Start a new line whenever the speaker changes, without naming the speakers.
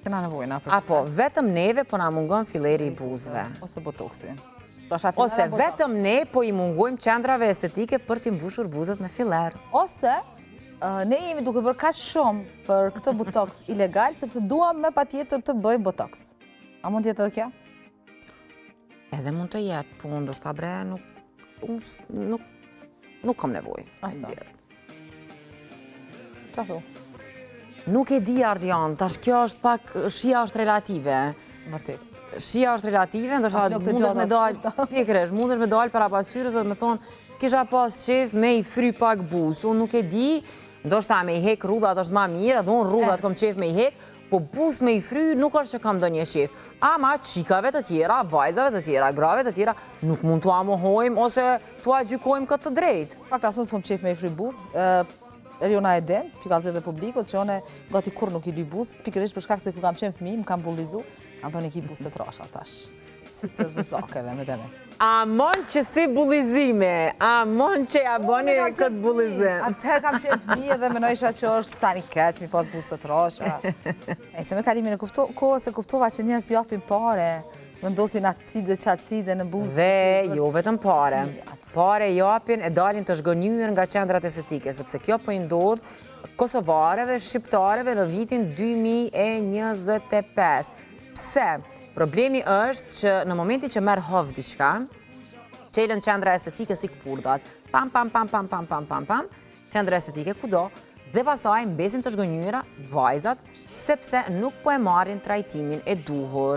Kena nevojna për
Apo, vetëm neve po na mungon filleri i buzëve.
ose botoksi.
Ose vetëm ne po i mungojmë qendrave estetike për t'i mbushur buzët me filer.
Ose ne jemi duke bërë kaq shumë për këtë botoks ilegal, sepse duam me patjetër të bëj botoks. A mund jetë edhe kjo?
Edhe mund të jetë, po ndoshta bre, nuk kam nevojë.
Asa. Qa thu?
Nuk e di Ardian, tash kjo është pak, shia është relative.
Vërtet.
Shia është relative, ndoshta mundesh me dalë, pikërisht, mundesh me dalë para pasqyrës dhe me thonë, kisha pas qef me i fry pak buzë, unë nuk e di, ndoshta me i hek rrudhat është ma mirë, edhe unë rrudhat kom qef me i hek, po buzë me i fry nuk është që kam do një qef. Ama qikave të tjera, vajzave të tjera, grave të tjera, nuk mund t'ua mohojmë ose t'ua gjykojmë këtë të drejtë.
Fakta asë s'kom qef me i fry buzë, Eriona e den, që ka zedhe publikut, që one gati kur nuk i dy buzë, pikërisht për shkak se kur kam qenë fëmijë, më kam bullizu, kam thoni ki buzë të trasha tash. Si të zëzake dhe me dene.
Amon që si bullizime, amon që ja bëni këtë bullizim.
Atëherë kam qenë fëmijë dhe menojsha që është sa një keq, mi pas buzë të trasha. Se me kalimin e kohë se kuptova që njerës japin pare, vendosin atëside qatëside në buzë.
Dhe jo vetëm pare. Pare japin e dalin të zhgënjur nga qendrat estetike, sepse kjo po i ndodh kosovareve, shqiptareve në vitin 2025. Pse? Problemi është që në momenti që merë hov diçka, qelën qendra estetike si këpurdat, pam, qendra estetike kudo, dhe pastaj mbesin të zhgënjura vajzat, sepse nuk po e marrin trajtimin e duhur.